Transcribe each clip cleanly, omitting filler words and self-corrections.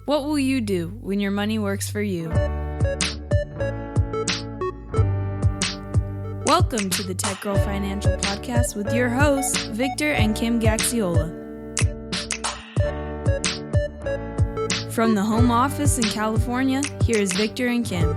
What will you do when your money works for you? Welcome to the Tech Girl Financial Podcast with your hosts, Victor and Kim Gaxiola. From the home office in California, here is Victor and Kim.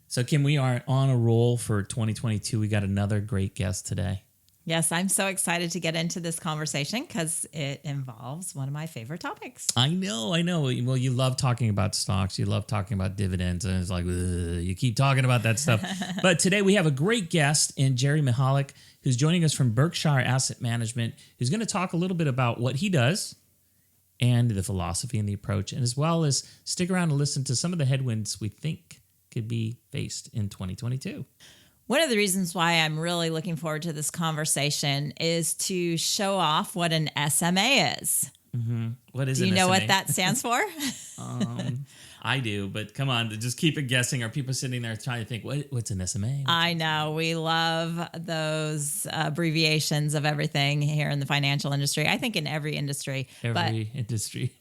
So, Kim, we are on a roll for 2022. We got another great guest today. Yes, I'm so excited to get into this conversation because it involves one of my favorite topics. I know. Well, you love talking about stocks. You love talking about dividends. And it's like, you keep talking about that stuff. But today we have a great guest in Gerry Mihalick, who's joining us from Berkshire Asset Management, who's going to talk a little bit about what he does and the philosophy and the approach, and as well as stick around and listen to some of the headwinds we think could be faced in 2022. One of the reasons why I'm really looking forward to this conversation is to show off what an SMA is. Mm-hmm. What is Do an you know SMA? what that stands for? I do, but come on, just keep it guessing. Are people sitting there trying to think, what's an SMA? I know. We love those abbreviations of everything here in the financial industry. I think in every industry. Industry.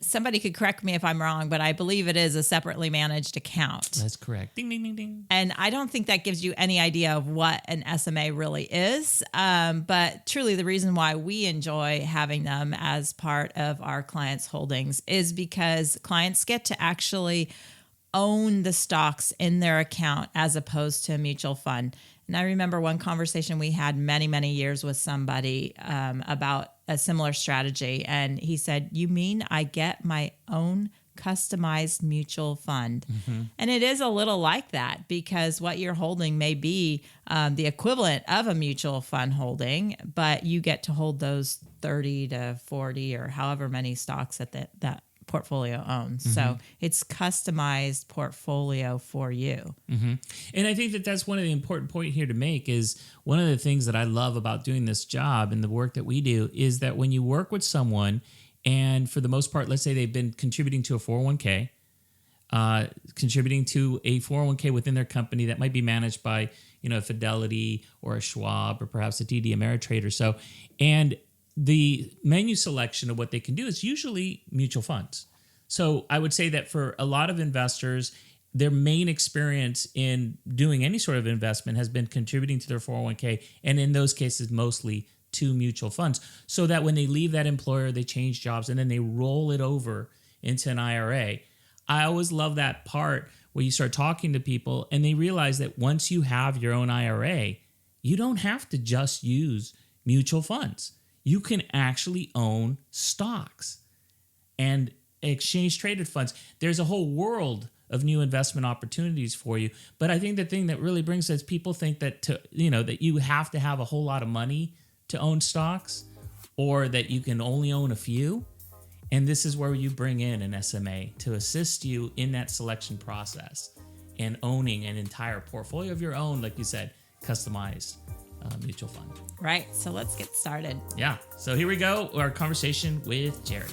Somebody could correct me if I'm wrong, but I believe it is a separately managed account. That's correct. Ding, ding, ding, ding. And I don't think that gives you any idea of what an SMA really is. But truly, the reason why we enjoy having them as part of our clients' holdings is because clients get to actually own the stocks in their account as opposed to a mutual fund. And I remember one conversation we had many, many years with somebody about a similar strategy. And he said, "You mean I get my own customized mutual fund?" Mm-hmm. And it is a little like that because what you're holding may be the equivalent of a mutual fund holding, but you get to hold those 30 to 40 or however many stocks that portfolio owns. Mm-hmm. So it's customized portfolio for you. Mm-hmm. And I think that's one of the important point here to make is one of the things that I love about doing this job and the work that we do is that when you work with someone and for the most part, let's say they've been contributing to a 401k, contributing to a 401k within their company that might be managed by, a Fidelity or a Schwab or perhaps a TD Ameritrade or so. And the menu selection of what they can do is usually mutual funds. So I would say that for a lot of investors, their main experience in doing any sort of investment has been contributing to their 401k, and in those cases, mostly to mutual funds, so that when they leave that employer, they change jobs, and then they roll it over into an IRA. I always love that part where you start talking to people, and they realize that once you have your own IRA, you don't have to just use mutual funds. You can actually own stocks and exchange traded funds. There's a whole world of new investment opportunities for you. But I think the thing that really brings us, people think that that you have to have a whole lot of money to own stocks, or that you can only own a few. And this is where you bring in an SMA to assist you in that selection process and owning an entire portfolio of your own, like you said, customized mutual fund. Right. So let's get started. Yeah. So here we go. Our conversation with Gerry.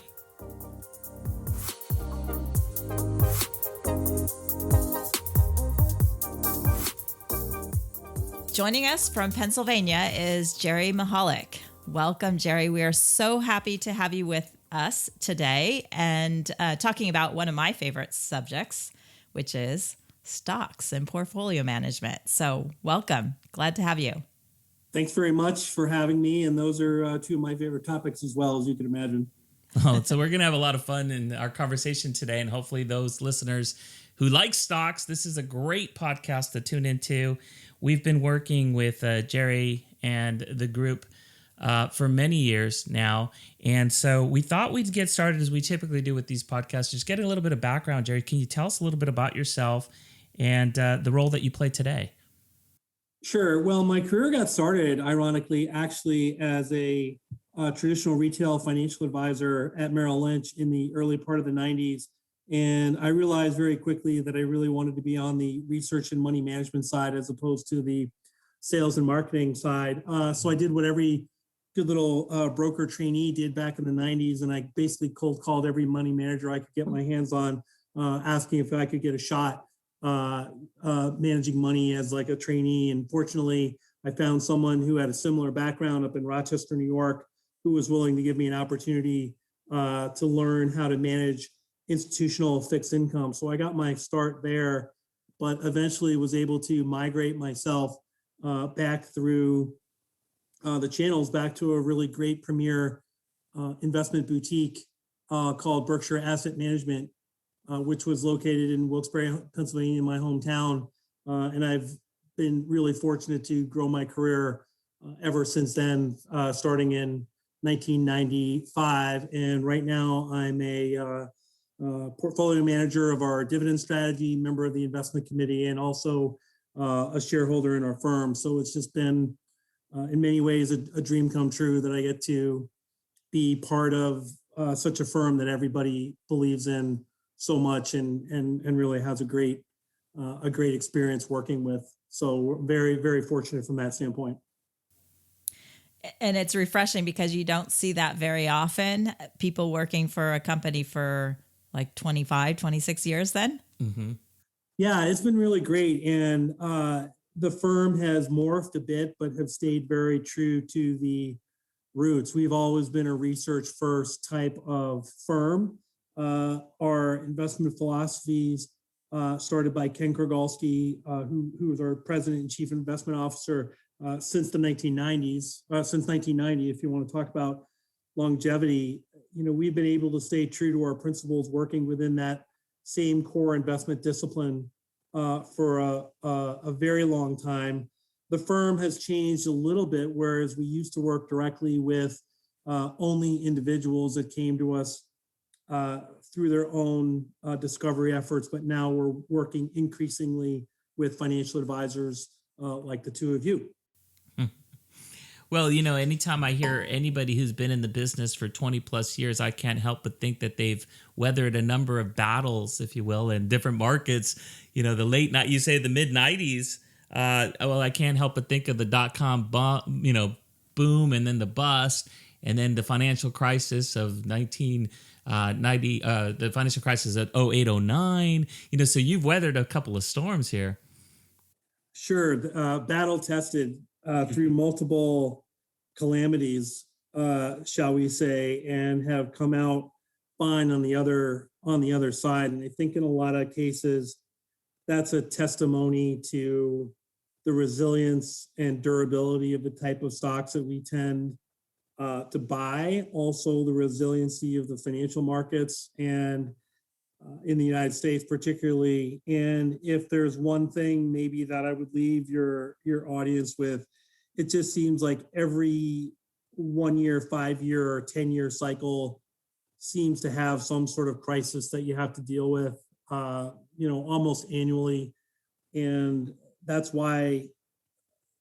Joining us from Pennsylvania is Gerry Mihalick. Welcome, Gerry. We are so happy to have you with us today and talking about one of my favorite subjects, which is stocks and portfolio management. So welcome. Glad to have you. Thanks very much for having me. And those are two of my favorite topics as well, as you can imagine. So we're going to have a lot of fun in our conversation today. And hopefully those listeners who like stocks, this is a great podcast to tune into. We've been working with Gerry and the group for many years now. And so we thought we'd get started as we typically do with these podcasts, just getting a little bit of background. Gerry, can you tell us a little bit about yourself and the role that you play today? Sure. Well, my career got started, ironically, actually as a traditional retail financial advisor at Merrill Lynch in the early part of the 90s. And I realized very quickly that I really wanted to be on the research and money management side as opposed to the sales and marketing side. So I did what every good little broker trainee did back in the 90s. And I basically cold called every money manager I could get my hands on, asking if I could get a shot managing money as like a trainee. And fortunately, I found someone who had a similar background up in Rochester, New York, who was willing to give me an opportunity to learn how to manage institutional fixed income. So I got my start there, but eventually was able to migrate myself back through the channels back to a really great premier investment boutique called Berkshire Asset Management, which was located in Wilkes-Barre, Pennsylvania, my hometown. And I've been really fortunate to grow my career ever since then, starting in 1995. And right now I'm a portfolio manager of our dividend strategy, member of the investment committee, and also a shareholder in our firm. So it's just been, in many ways, a dream come true that I get to be part of such a firm that everybody believes in so much and really has a great experience working with. So we're very, very fortunate from that standpoint. And it's refreshing because you don't see that very often. People working for a company for like 25, 26 years then? Mm-hmm. Yeah, it's been really great. And the firm has morphed a bit, but have stayed very true to the roots. We've always been a research first type of firm. Our investment philosophies started by Ken Kurgalski, who was our president and chief investment officer since the 1990s, since 1990, if you want to talk about longevity. We've been able to stay true to our principles, working within that same core investment discipline for a very long time. The firm has changed a little bit, whereas we used to work directly with only individuals that came to us through their own discovery efforts, but now we're working increasingly with financial advisors like the two of you. Well, anytime I hear anybody who's been in the business for 20 plus years, I can't help but think that they've weathered a number of battles, if you will, in different markets. The late night, you say the mid 90s. Well, I can't help but think of the .com boom, and then the bust, and then the financial crisis of 1990, the financial crisis of 08, 09. So you've weathered a couple of storms here. Sure, battle tested through multiple calamities, shall we say, and have come out fine on the other side. And I think in a lot of cases, that's a testimony to the resilience and durability of the type of stocks that we tend to buy. Also, the resiliency of the financial markets and in the United States particularly. And if there's one thing maybe that I would leave your audience with, it just seems like every 1 year, 5 year, or 10-year cycle seems to have some sort of crisis that you have to deal with, almost annually. And that's why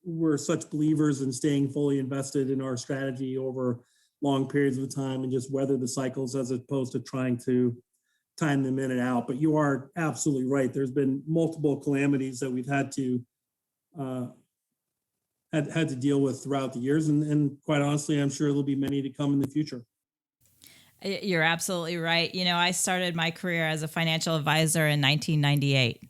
we're such believers in staying fully invested in our strategy over long periods of time and just weather the cycles as opposed to trying to time them in and out. But you are absolutely right. There's been multiple calamities that we've had to deal with throughout the years. And quite honestly, I'm sure there'll be many to come in the future. You're absolutely right. I started my career as a financial advisor in 1998.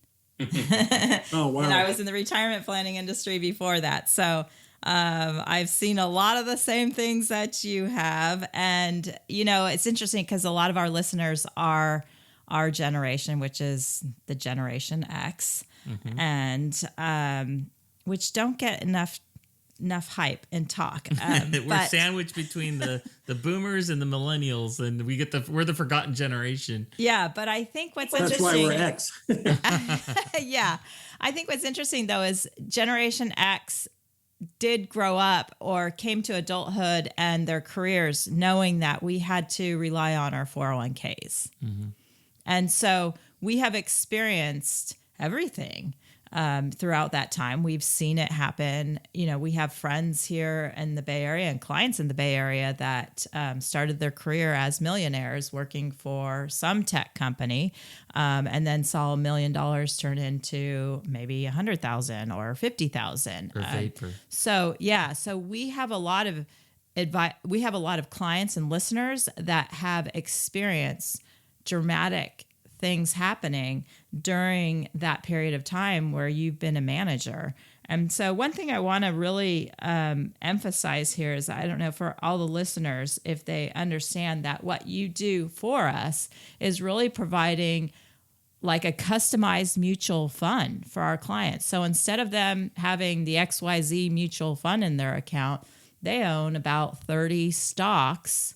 Oh, wow. And I was in the retirement planning industry before that. So I've seen a lot of the same things that you have. And, it's interesting because a lot of our listeners are our generation, which is the Generation X, mm-hmm. and which don't get enough hype and talk. We're sandwiched between the boomers and the millennials, and we're the forgotten generation. Yeah, but I think what's That's interesting. That's why we're X. Yeah, I think what's interesting though is Generation X did grow up or came to adulthood and their careers knowing that we had to rely on our 401ks, mm-hmm. and so we have experienced everything. Throughout that time, we've seen it happen. We have friends here in the Bay Area and clients in the Bay Area that started their career as millionaires working for some tech company, and then saw $1 million turn into maybe 100,000 or 50,000. Or vapor. So we have a lot of we have a lot of clients and listeners that have experienced dramatic things happening during that period of time where you've been a manager. And so one thing I want to really emphasize here is, I don't know for all the listeners, if they understand that what you do for us is really providing like a customized mutual fund for our clients. So instead of them having the XYZ mutual fund in their account, they own about 30 stocks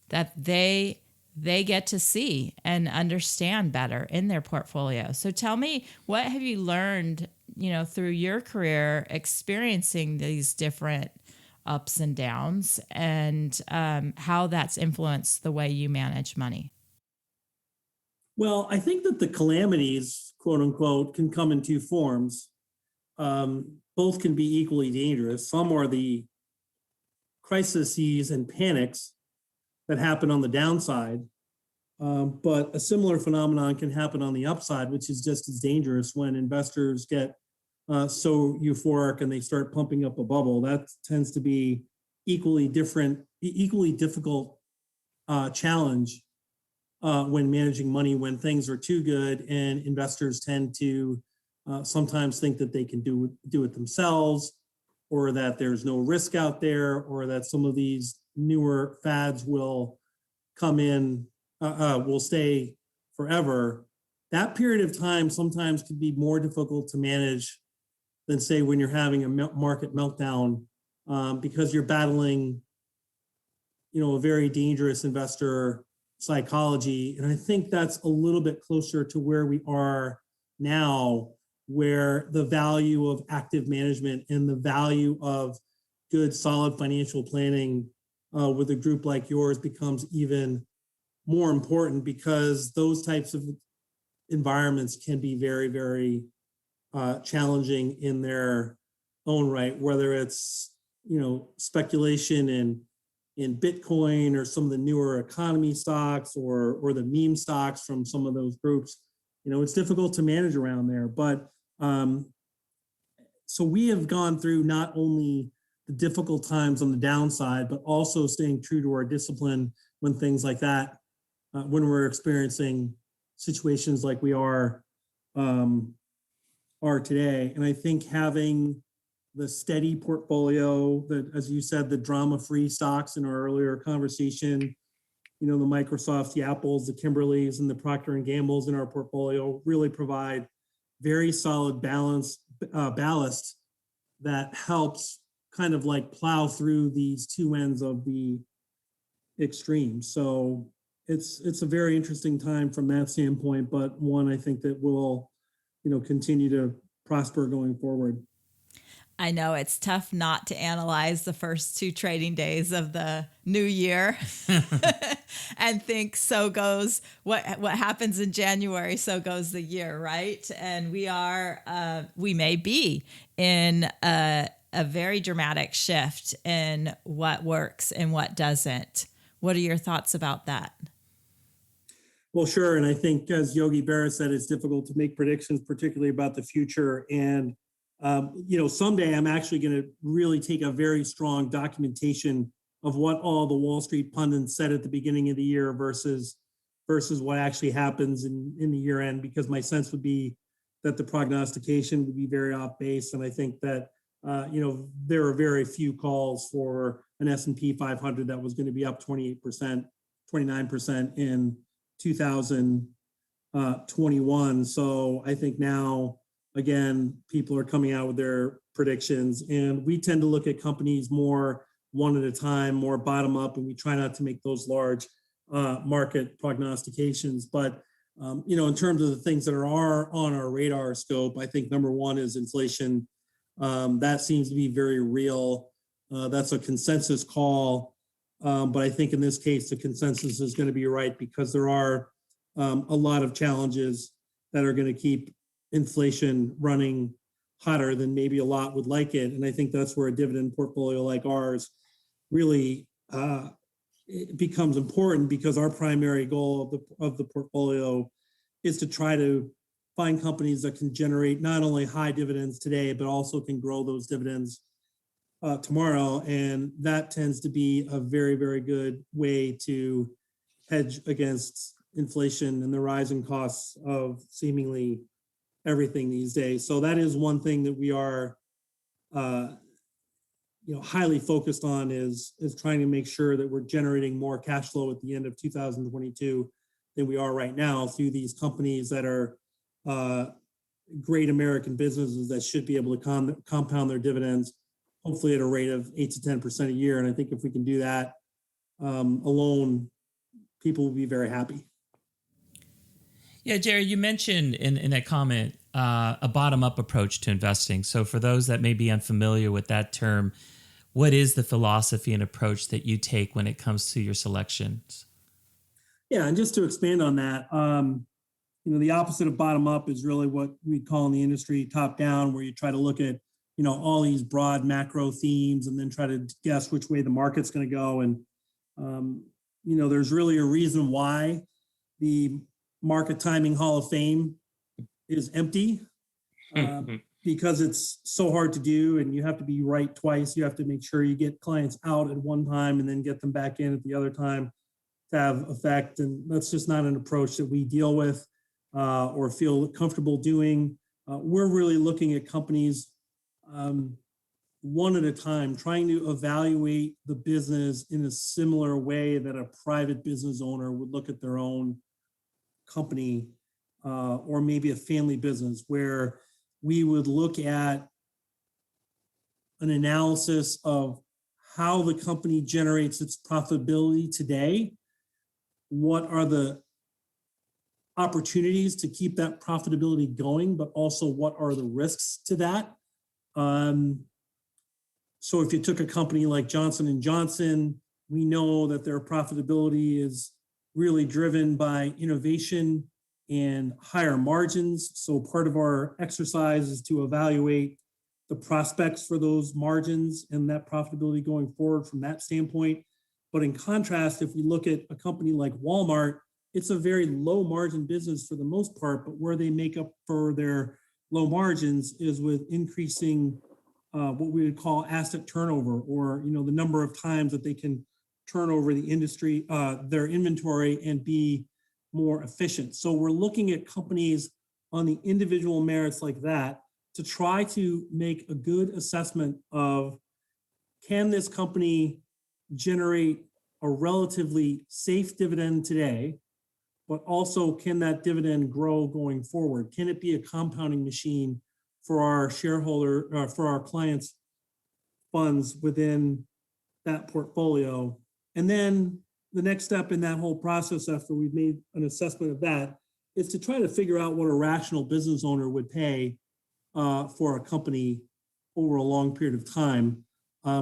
that they get to see and understand better in their portfolio. So tell me, what have you learned, through your career experiencing these different ups and downs, and how that's influenced the way you manage money? Well, I think that the calamities, quote unquote, can come in two forms. Both can be equally dangerous. Some are the crises and panics that happen on the downside. But a similar phenomenon can happen on the upside, which is just as dangerous when investors get so euphoric and they start pumping up a bubble. That tends to be equally difficult challenge when managing money, when things are too good, and investors tend to sometimes think that they can do it themselves, or that there's no risk out there, or that some of these newer fads will come in, will stay forever. That period of time sometimes can be more difficult to manage than, say, when you're having a market meltdown, because you're battling, a very dangerous investor psychology. And I think that's a little bit closer to where we are now, where the value of active management and the value of good, solid financial planning with a group like yours becomes even more important, because those types of environments can be very, very challenging in their own right, whether it's, speculation in Bitcoin or some of the newer economy stocks, or the meme stocks from some of those groups. It's difficult to manage around there. But so we have gone through not only the difficult times on the downside, but also staying true to our discipline when things like that, when we're experiencing situations like we are today. And I think having the steady portfolio, that, as you said, the drama-free stocks in our earlier conversation, the Microsofts, the Apples, the Kimberleys, and the Procter and Gambles in our portfolio really provide very solid ballast that helps kind of like plow through these two ends of the extreme. So it's a very interesting time from that standpoint, but one I think that will, continue to prosper going forward. I know it's tough not to analyze the first 2 trading days of the new year and think, so goes what happens in January, so goes the year, right? And we may be in a very dramatic shift in what works and what doesn't. What are your thoughts about that? Well, sure. And I think, as Yogi Berra said, it's difficult to make predictions, particularly about the future. And someday I'm actually going to really take a very strong documentation of what all the Wall Street pundits said at the beginning of the year versus what actually happens in the year end, because my sense would be that the prognostication would be very off base. And I think that, there are very few calls for an S&P 500 that was going to be up 28%, 29% in 2021. So I think now, again, people are coming out with their predictions, and we tend to look at companies more one at a time, more bottom up, and we try not to make those large market prognostications. But, in terms of the things that are on our radar scope, I think number one is inflation. That seems to be very real. That's a consensus call. But I think in this case, the consensus is going to be right, because there are a lot of challenges that are going to keep inflation running hotter than maybe a lot would like it. And I think that's where a dividend portfolio like ours really it becomes important, because our primary goal of the portfolio is to try to find companies that can generate not only high dividends today, but also can grow those dividends tomorrow. And that tends to be a very, very good way to hedge against inflation and the rising costs of seemingly everything these days. So that is one thing that we are highly focused on is trying to make sure that we're generating more cash flow at the end of 2022 than we are right now through these companies that are great American businesses that should be able to compound their dividends, hopefully at a rate of 8 to 10% a year. And I think if we can do that alone, people will be very happy. Yeah, Gerry, you mentioned in that comment a bottom-up approach to investing. So for those that may be unfamiliar with that term, what is the philosophy and approach that you take when it comes to your selections? Yeah, and just to expand on that, the opposite of bottom-up is really what we call in the industry top-down, where you try to look at, all these broad macro themes and then try to guess which way the market's going to go. And, there's really a reason why the Market Timing Hall of Fame is empty because it's so hard to do and you have to be right twice. You have to make sure you get clients out at one time and then get them back in at the other time to have effect. And that's just not an approach that we deal with or feel comfortable doing. We're really looking at companies one at a time, trying to evaluate the business in a similar way that a private business owner would look at their own company or maybe a family business, where we would look at an analysis of how the company generates its profitability today. What are the opportunities to keep that profitability going, but also what are the risks to that? So if you took a company like Johnson & Johnson, we know that their profitability is really driven by innovation and higher margins. So part of our exercise is to evaluate the prospects for those margins and that profitability going forward from that standpoint. But in contrast, if we look at a company like Walmart, it's a very low margin business for the most part, but where they make up for their low margins is with increasing what we would call asset turnover, or the number of times that they can turn over the industry, their inventory, and be more efficient. So we're looking at companies on the individual merits like that to try to make a good assessment of, can this company generate a relatively safe dividend today, but also can that dividend grow going forward? Can it be a compounding machine for our for our clients' funds within that portfolio? And then the next step in that whole process, after we've made an assessment of that, is to try to figure out what a rational business owner would pay for a company over a long period of time,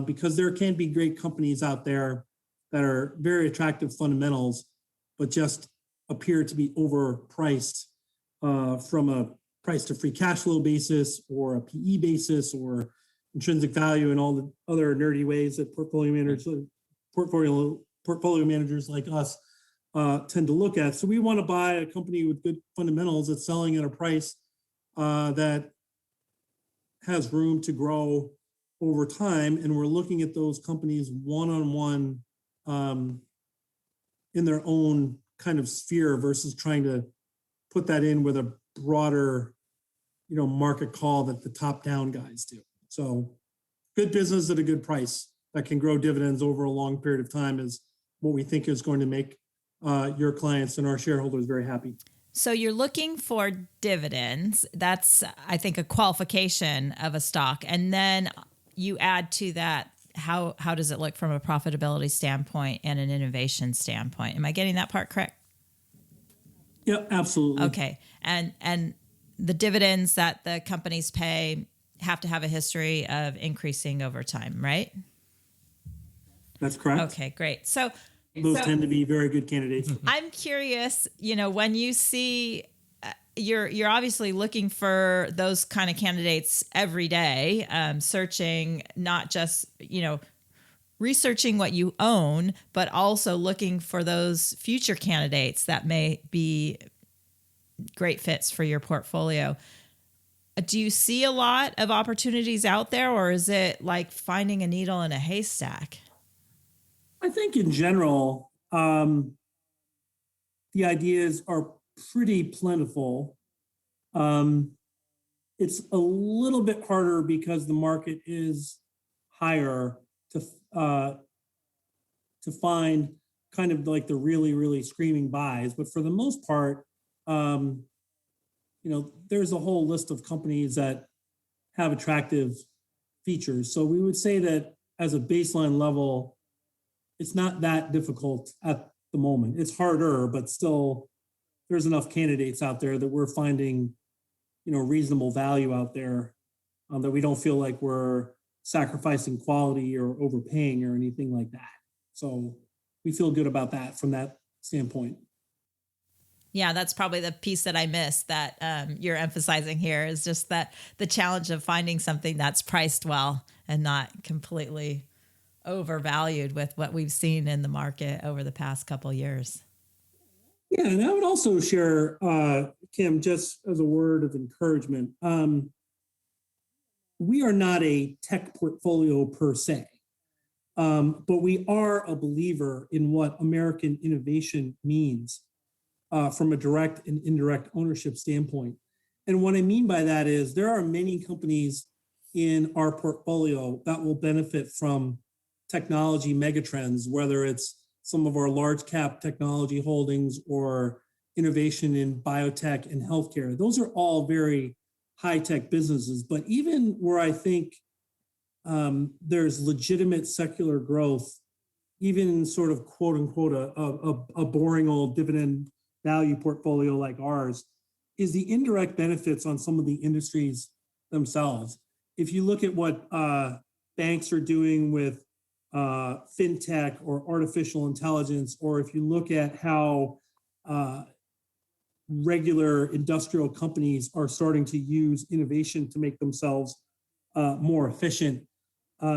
because there can be great companies out there that are very attractive fundamentals, but just appear to be overpriced from a price to free cash flow basis or a PE basis or intrinsic value and all the other nerdy ways that portfolio managers like us tend to look at. So we want to buy a company with good fundamentals that's selling at a price that has room to grow over time. And we're looking at those companies one-on-one in their own kind of sphere versus trying to put that in with a broader, market call that the top-down guys do. So good business at a good price that can grow dividends over a long period of time is what we think is going to make your clients and our shareholders very happy. So you're looking for dividends. That's, I think, a qualification of a stock. And then you add to that, how does it look from a profitability standpoint and an innovation standpoint? Am I getting that part correct? Yeah, absolutely. Okay. And the dividends that the companies pay have to have a history of increasing over time, right? That's correct. Okay, great. So those tend to be very good candidates. I'm curious, when you see, you're obviously looking for those kind of candidates every day, searching, not just, researching what you own, but also looking for those future candidates that may be great fits for your portfolio. Do you see a lot of opportunities out there, or is it like finding a needle in a haystack? I think in general, the ideas are pretty plentiful. it's a little bit harder because the market is higher to find kind of like the really, really screaming buys. But for the most part, there's a whole list of companies that have attractive features. So we would say that as a baseline level, it's not that difficult at the moment. It's harder, but still there's enough candidates out there that we're finding, reasonable value out there, that we don't feel like we're sacrificing quality or overpaying or anything like that. So we feel good about that from that standpoint. Yeah, that's probably the piece that I missed that you're emphasizing here is just that the challenge of finding something that's priced well and not completely overvalued with what we've seen in the market over the past couple of years. Yeah, and I would also share, Kim, just as a word of encouragement, we are not a tech portfolio per se, but we are a believer in what American innovation means from a direct and indirect ownership standpoint. And what I mean by that is there are many companies in our portfolio that will benefit from technology megatrends, whether it's some of our large cap technology holdings or innovation in biotech and healthcare. Those are all very high tech businesses. But even where I think there's legitimate secular growth, even in sort of quote unquote a boring old dividend value portfolio like ours, is the indirect benefits on some of the industries themselves. If you look at what banks are doing with fintech or artificial intelligence, or if you look at how regular industrial companies are starting to use innovation to make themselves more efficient,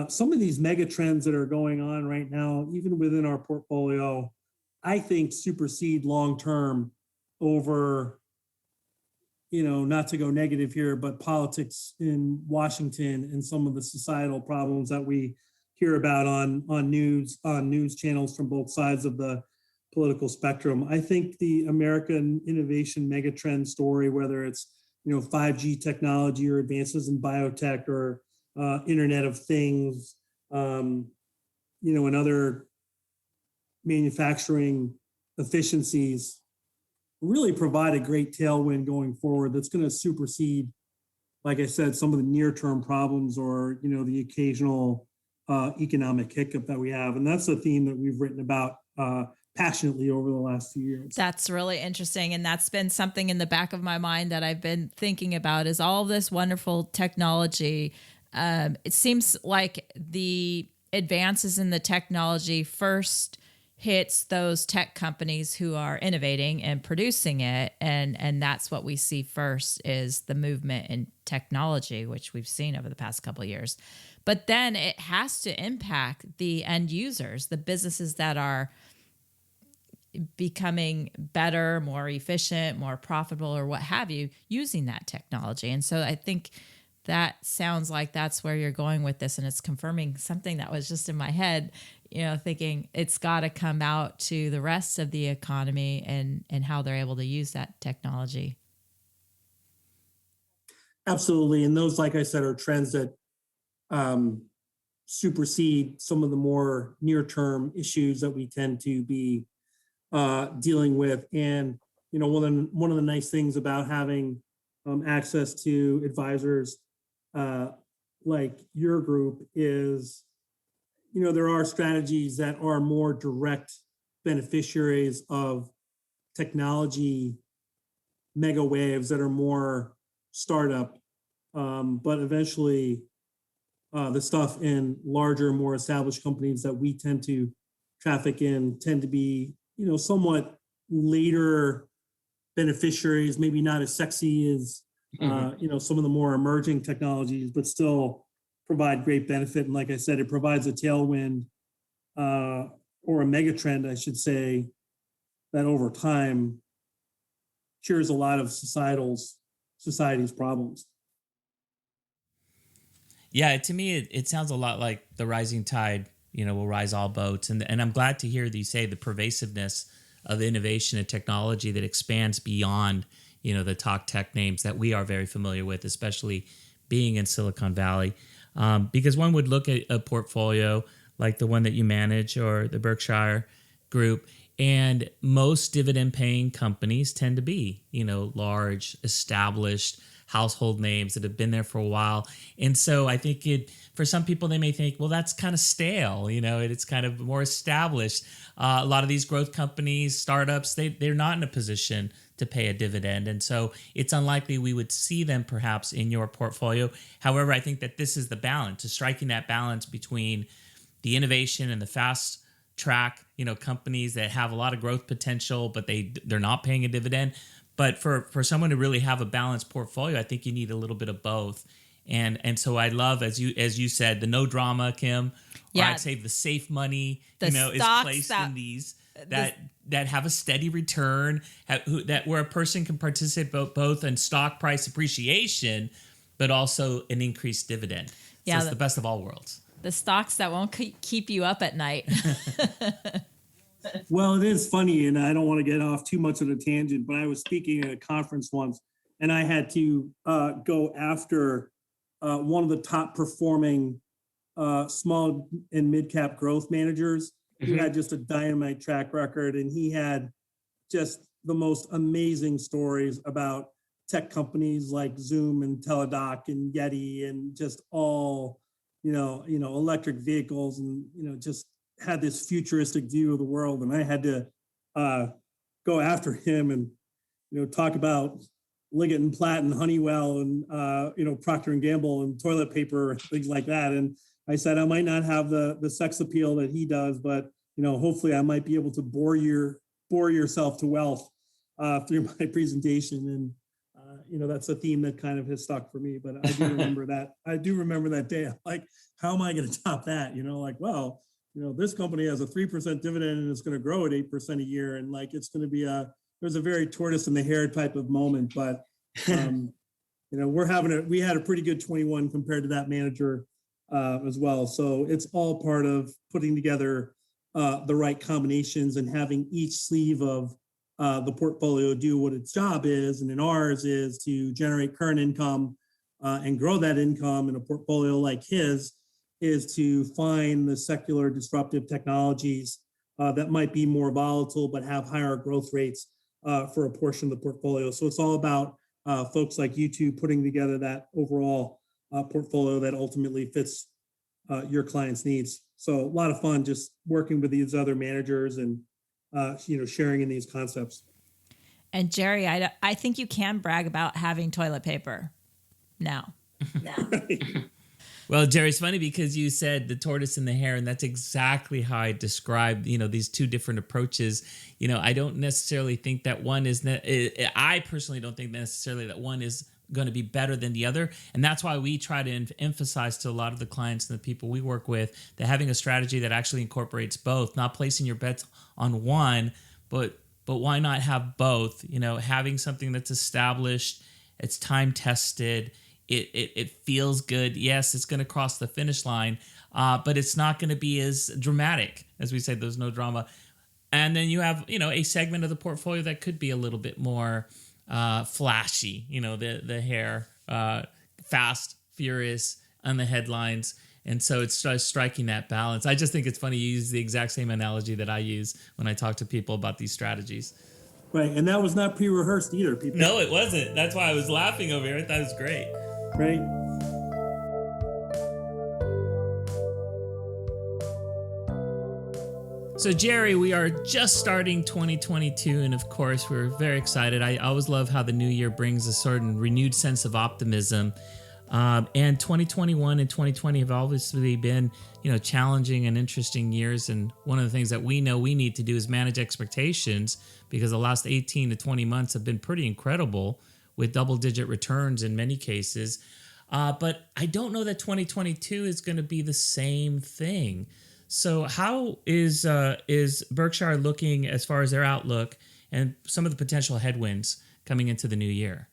some of these mega trends that are going on right now, even within our portfolio, I think supersede long-term over, not to go negative here, but politics in Washington and some of the societal problems that we hear about on news channels from both sides of the political spectrum. I think the American innovation megatrend story, whether it's 5G technology or advances in biotech or Internet of Things, and other manufacturing efficiencies, really provide a great tailwind going forward that's going to supersede, like I said, some of the near-term problems or the occasional economic hiccup that we have. And that's a theme that we've written about passionately over the last few years. That's really interesting. And that's been something in the back of my mind that I've been thinking about is all this wonderful technology. It seems like the advances in the technology first hits those tech companies who are innovating and producing it. And that's what we see first is the movement in technology, which we've seen over the past couple of years. But then it has to impact the end users, the businesses that are becoming better, more efficient, more profitable, or what have you, using that technology. And so I think that sounds like that's where you're going with this. And it's confirming something that was just in my head, thinking it's got to come out to the rest of the economy and how they're able to use that technology. Absolutely. And those, like I said, are trends that supersede some of the more near-term issues that we tend to be dealing with. And, one of the nice things about having access to advisors like your group is, there are strategies that are more direct beneficiaries of technology mega waves that are more startup, but eventually the stuff in larger, more established companies that we tend to traffic in tend to be, somewhat later beneficiaries, maybe not as sexy as, some of the more emerging technologies, but still provide great benefit. And like I said, it provides a tailwind or a mega trend, I should say, that over time cures a lot of society's problems. Yeah, to me, it sounds a lot like the rising tide, will rise all boats. And I'm glad to hear that you say the pervasiveness of innovation and technology that expands beyond, the top tech names that we are very familiar with, especially being in Silicon Valley. Because one would look at a portfolio like the one that you manage or the Berkshire group, and most dividend paying companies tend to be, large, established household names that have been there for a while. And so I think for some people, they may think, well, that's kind of stale, it's kind of more established. A lot of these growth companies, startups, they're not in a position to pay a dividend. And so it's unlikely we would see them perhaps in your portfolio. However, I think that this is the balance, is striking that balance between the innovation and the fast track, companies that have a lot of growth potential, but they're not paying a dividend. But for someone to really have a balanced portfolio, I think you need a little bit of both. And so I love, as you said, the no drama, Kim. Or I'd say the safe money, is placed in these that have a steady return, that where a person can participate both in stock price appreciation, but also an increased dividend. So it's the best of all worlds. The stocks that won't keep you up at night. Well, it is funny, and I don't want to get off too much of a tangent, but I was speaking at a conference once, and I had to go after one of the top performing small and mid-cap growth managers who had just a dynamite track record, and he had just the most amazing stories about tech companies like Zoom and Teladoc and Yeti and just all, electric vehicles, and, just had this futuristic view of the world. And I had to go after him and, talk about Liggett and Platt and Honeywell and, Procter and Gamble and toilet paper, things like that. And I said, I might not have the sex appeal that he does, but, hopefully I might be able to bore yourself to wealth through my presentation. And, that's a theme that kind of has stuck for me, but I do remember that. I do remember that day. I'm like, how am I going to top that? This company has a 3% dividend and it's going to grow at 8% a year. And it's going to be there's a very tortoise and the hare type of moment, but we had a pretty good 21 compared to that manager as well. So it's all part of putting together the right combinations and having each sleeve of the portfolio do what its job is. And in ours is to generate current income and grow that income. In a portfolio like his is to find the secular disruptive technologies that might be more volatile but have higher growth rates for a portion of the portfolio. So it's all about folks like you two putting together that overall portfolio that ultimately fits your client's needs. So a lot of fun just working with these other managers and sharing in these concepts. And Gerry, I think you can brag about having toilet paper now. Well, Gerry, it's funny because you said the tortoise and the hare, and that's exactly how I described, these two different approaches. I don't necessarily think that one is, I personally don't think necessarily that one is going to be better than the other. And that's why we try to emphasize to a lot of the clients and the people we work with that having a strategy that actually incorporates both, not placing your bets on one, but why not have both? Having something that's established, it's time tested, it feels good. Yes, it's going to cross the finish line, but it's not going to be as dramatic. As we said, there's no drama. And then you have, a segment of the portfolio that could be a little bit more flashy, the hair, fast, furious on the headlines. And so it's striking that balance. I just think it's funny you use the exact same analogy that I use when I talk to people about these strategies. Right. And that was not pre-rehearsed either, people. No, it wasn't. That's why I was laughing over here. I thought it was great. Right. So, Gerry, we are just starting 2022, and of course, we're very excited. I always love how the new year brings a certain renewed sense of optimism. And 2021 and 2020 have obviously been, challenging and interesting years. And one of the things that we know we need to do is manage expectations, because the last 18 to 20 months have been pretty incredible with double-digit returns in many cases. But I don't know that 2022 is going to be the same thing. So how is Berkshire looking as far as their outlook and some of the potential headwinds coming into the new year?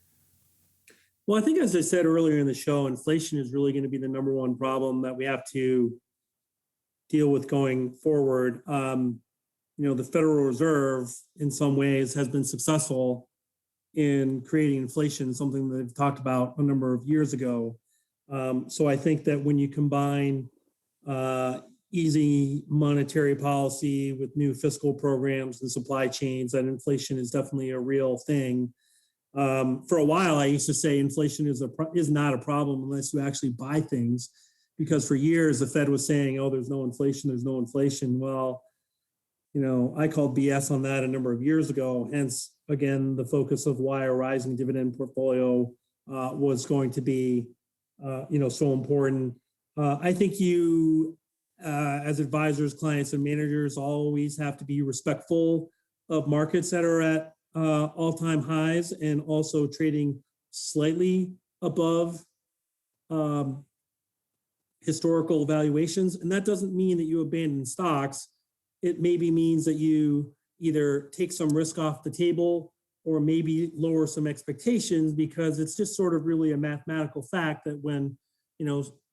Well, I think, as I said earlier in the show, inflation is really going to be the number one problem that we have to deal with going forward. The Federal Reserve, in some ways, has been successful in creating inflation, something that they've talked about a number of years ago. So I think that when you combine easy monetary policy with new fiscal programs and supply chains, that inflation is definitely a real thing. For a while, I used to say inflation is not a problem unless you actually buy things, because for years the Fed was saying, "Oh, there's no inflation, there's no inflation." Well, I called BS on that a number of years ago. Hence, again, the focus of why a rising dividend portfolio was going to be, so important. I think you, as advisors, clients, and managers, always have to be respectful of markets that are at all-time highs and also trading slightly above historical valuations. And that doesn't mean that you abandon stocks. It maybe means that you either take some risk off the table or maybe lower some expectations, because it's just sort of really a mathematical fact that when,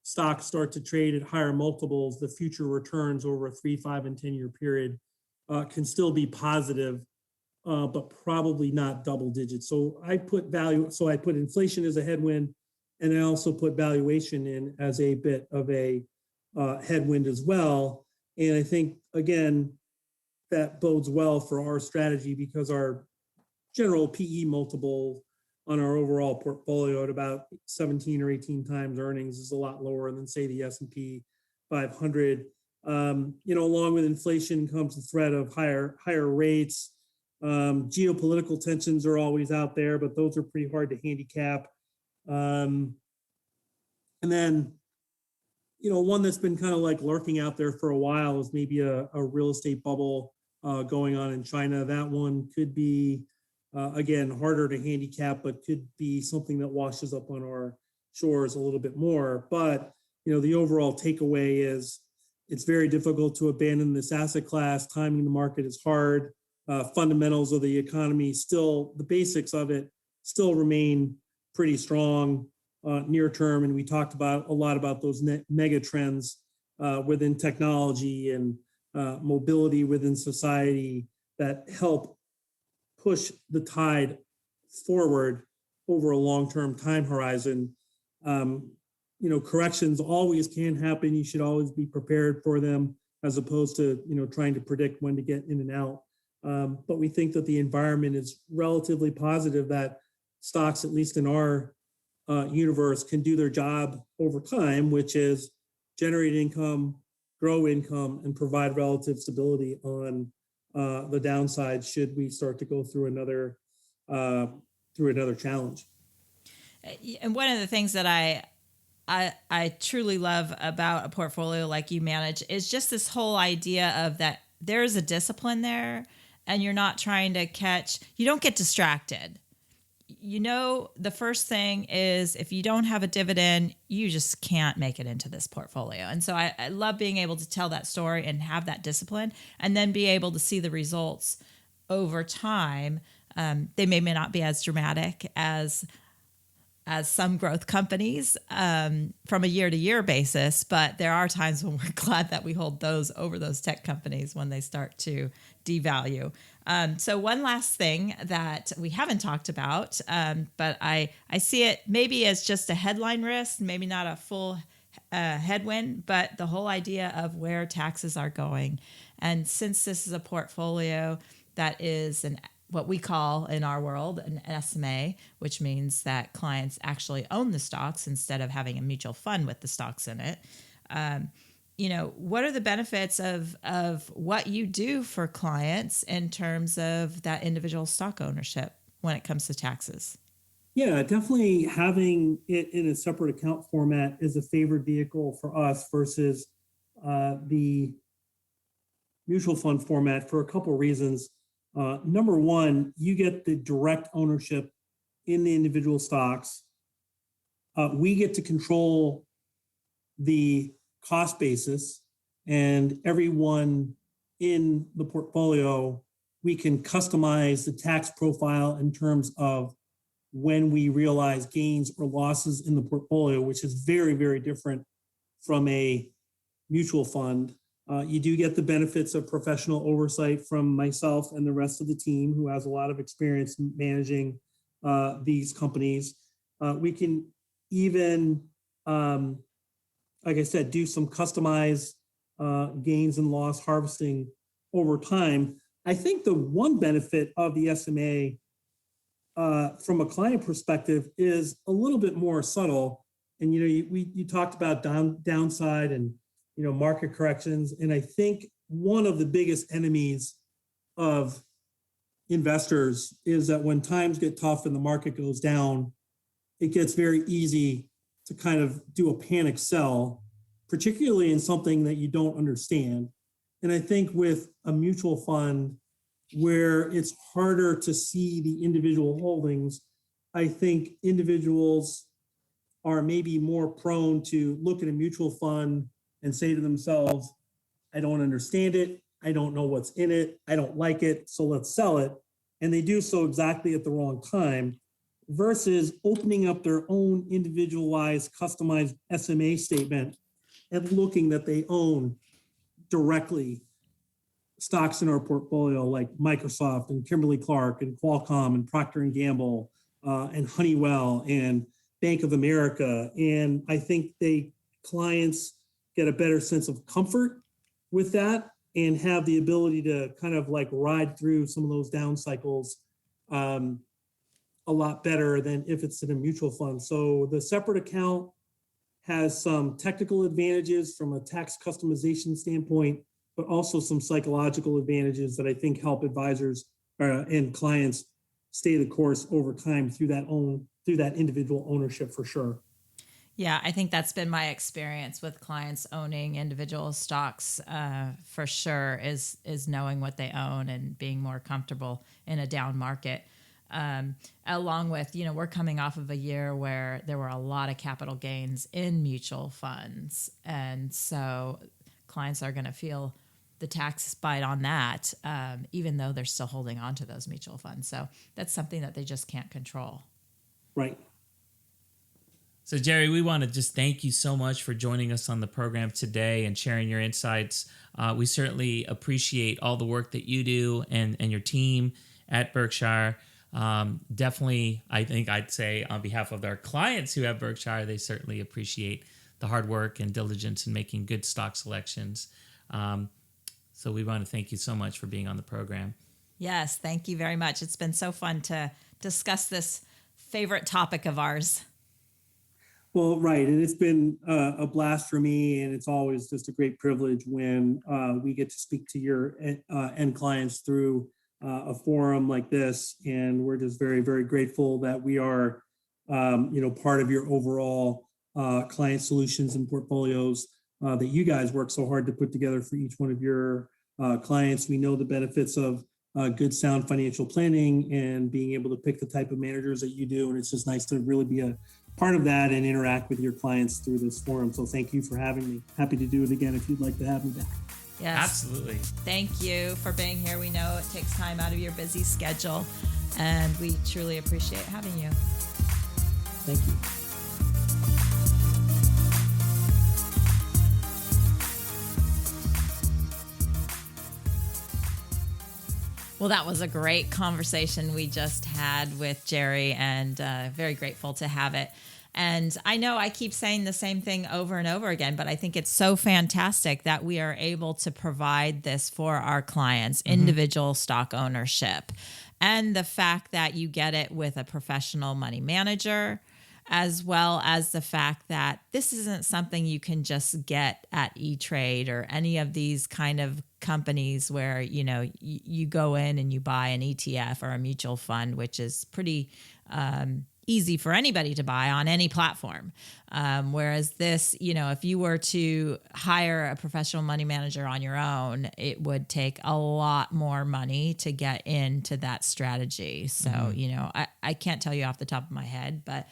stocks start to trade at higher multiples, the future returns over a 3, 5, and 10-year period can still be positive, but probably not double digits. So I put inflation as a headwind, and I also put valuation in as a bit of a headwind as well. And I think, again, that bodes well for our strategy, because our general PE multiple on our overall portfolio at about 17 or 18 times earnings is a lot lower than, say, the S&P 500. Along with inflation comes the threat of higher rates. Geopolitical tensions are always out there, but those are pretty hard to handicap. And then, one that's been kind of like lurking out there for a while is maybe a real estate bubble going on in China. That one could be, again, harder to handicap, but could be something that washes up on our shores a little bit more. But, the overall takeaway is it's very difficult to abandon this asset class. Timing the market is hard. Fundamentals of the economy still, the basics of it still remain pretty strong near term. And we talked a lot about those mega trends within technology and mobility within society that help push the tide forward over a long-term time horizon. Corrections always can happen. You should always be prepared for them, as opposed to, trying to predict when to get in and out. But we think that the environment is relatively positive, that stocks, at least in our universe, can do their job over time, which is generate income, grow income, and provide relative stability on the downside should we start to go through another challenge. And one of the things that I truly love about a portfolio like you manage is just this whole idea of that there's a discipline there, and you're not trying to you don't get distracted. The first thing is, if you don't have a dividend, you just can't make it into this portfolio. And so I love being able to tell that story and have that discipline, and then be able to see the results over time. They may not be as dramatic as some growth companies from a year-to-year basis, but there are times when we're glad that we hold those over those tech companies when they start to devalue. So one last thing that we haven't talked about, but I see it maybe as just a headline risk, maybe not a full headwind, but the whole idea of where taxes are going. And since this is a portfolio that is what we call in our world an SMA, which means that clients actually own the stocks instead of having a mutual fund with the stocks in it. What are the benefits of what you do for clients in terms of that individual stock ownership when it comes to taxes? Yeah, definitely having it in a separate account format is a favored vehicle for us versus the mutual fund format for a couple of reasons. Number one, you get the direct ownership in the individual stocks. We get to control the cost basis, and everyone in the portfolio, we can customize the tax profile in terms of when we realize gains or losses in the portfolio, which is very, very different from a mutual fund. You do get the benefits of professional oversight from myself and the rest of the team, who has a lot of experience managing these companies. We can even, like I said, do some customized gains and loss harvesting over time. I think the one benefit of the SMA from a client perspective is a little bit more subtle. And, you talked about downside and, market corrections. And I think one of the biggest enemies of investors is that when times get tough and the market goes down, it gets very easy to kind of do a panic sell, particularly in something that you don't understand. And I think with a mutual fund where it's harder to see the individual holdings, I think individuals are maybe more prone to look at a mutual fund and say to themselves, I don't understand it. I don't know what's in it. I don't like it. So let's sell it. And they do so exactly at the wrong time versus opening up their own individualized, customized SMA statement and looking that they own directly stocks in our portfolio like Microsoft and Kimberly-Clark and Qualcomm and Procter & Gamble and Honeywell and Bank of America. And I think clients get a better sense of comfort with that and have the ability to kind of like ride through some of those down cycles a lot better than if it's in a mutual fund. So the separate account has some technical advantages from a tax customization standpoint, but also some psychological advantages that I think help advisors and clients stay the course over time through that individual ownership for sure. Yeah, I think that's been my experience with clients owning individual stocks for sure is knowing what they own and being more comfortable in a down market. Along with, we're coming off of a year where there were a lot of capital gains in mutual funds. And so clients are going to feel the tax bite on that, even though they're still holding on to those mutual funds. So that's something that they just can't control. Right. So, Gerry, we want to just thank you so much for joining us on the program today and sharing your insights. We certainly appreciate all the work that you do and your team at Berkshire. Definitely, I think I'd say on behalf of our clients who have Berkshire, they certainly appreciate the hard work and diligence in making good stock selections. So we want to thank you so much for being on the program. Yes, thank you very much. It's been so fun to discuss this favorite topic of ours. Well, right. And it's been a blast for me. And it's always just a great privilege when we get to speak to your end clients through a forum like this. And we're just very, very grateful that we are, part of your overall client solutions and portfolios that you guys work so hard to put together for each one of your clients. We know the benefits of good, sound financial planning and being able to pick the type of managers that you do. And it's just nice to really be a part of that and interact with your clients through this forum. So thank you for having me. Happy to do it again if you'd like to have me back. Yes. Absolutely. Thank you for being here. We know it takes time out of your busy schedule, and we truly appreciate having you. Thank you. Well, that was a great conversation we just had with Gerry, and very grateful to have it. And I know I keep saying the same thing over and over again, but I think it's so fantastic that we are able to provide this for our clients, individual stock ownership, and the fact that you get it with a professional money manager, as well as the fact that this isn't something you can just get at E-Trade or any of these kind of companies where, you go in and you buy an ETF or a mutual fund, which is pretty easy for anybody to buy on any platform. Whereas this, if you were to hire a professional money manager on your own, it would take a lot more money to get into that strategy. So, I can't tell you off the top of my head, but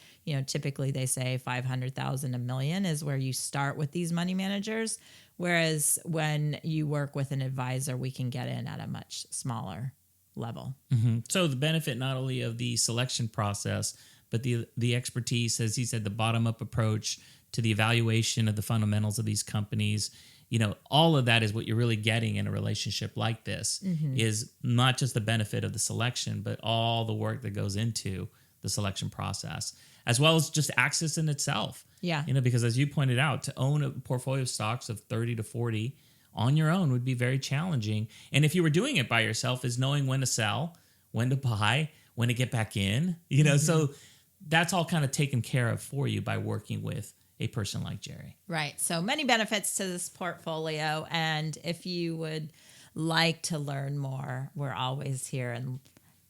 typically they say 500,000, $1 million is where you start with these money managers. Whereas when you work with an advisor, we can get in at a much smaller level. Mm-hmm. So the benefit not only of the selection process, but the expertise, as he said, the bottom-up approach to the evaluation of the fundamentals of these companies, all of that is what you're really getting in a relationship like this, is not just the benefit of the selection, but all the work that goes into the selection process, as well as just access in itself. Yeah. Because as you pointed out, to own a portfolio of stocks of 30 to 40 on your own would be very challenging. And if you were doing it by yourself, is knowing when to sell, when to buy, when to get back in, so that's all kind of taken care of for you by working with a person like Gerry. Right. So many benefits to this portfolio. And if you would like to learn more, we're always here. And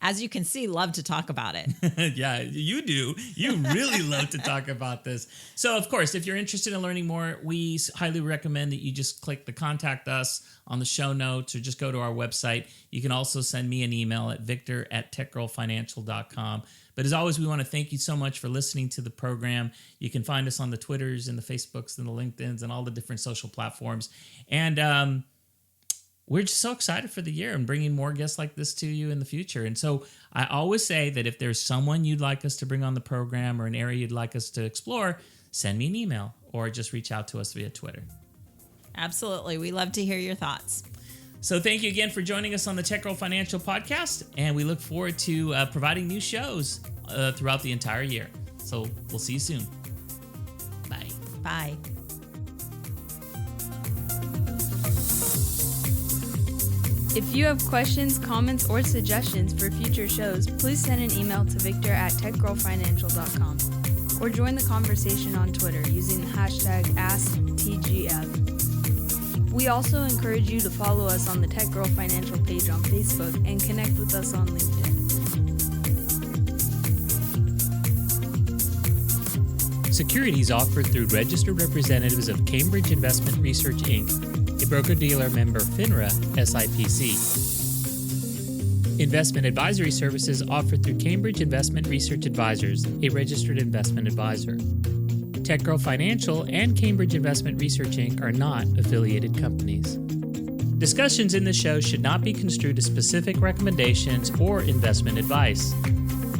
as you can see, love to talk about it. Yeah, you do. You really love to talk about this. So, of course, if you're interested in learning more, we highly recommend that you just click the contact us on the show notes or just go to our website. You can also send me an email at victor@techgirlfinancial.com. But as always, we want to thank you so much for listening to the program. You can find us on the Twitters and the Facebooks and the LinkedIns and all the different social platforms. And we're just so excited for the year and bringing more guests like this to you in the future. And so I always say that if there's someone you'd like us to bring on the program or an area you'd like us to explore, send me an email or just reach out to us via Twitter. Absolutely. We love to hear your thoughts. So thank you again for joining us on the Tech Girl Financial Podcast. And we look forward to providing new shows throughout the entire year. So we'll see you soon. Bye. Bye. If you have questions, comments, or suggestions for future shows, please send an email to victor@techgirlfinancial.com or join the conversation on Twitter using the hashtag AskTGF. We also encourage you to follow us on the Tech Girl Financial page on Facebook and connect with us on LinkedIn. Securities offered through registered representatives of Cambridge Investment Research, Inc., a broker-dealer member FINRA SIPC. Investment advisory services offered through Cambridge Investment Research Advisors, a registered investment advisor. Tech Girl Financial and Cambridge Investment Research, Inc. are not affiliated companies. Discussions in this show should not be construed as specific recommendations or investment advice.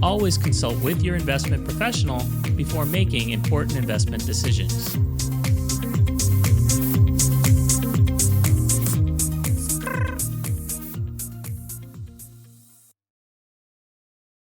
Always consult with your investment professional before making important investment decisions.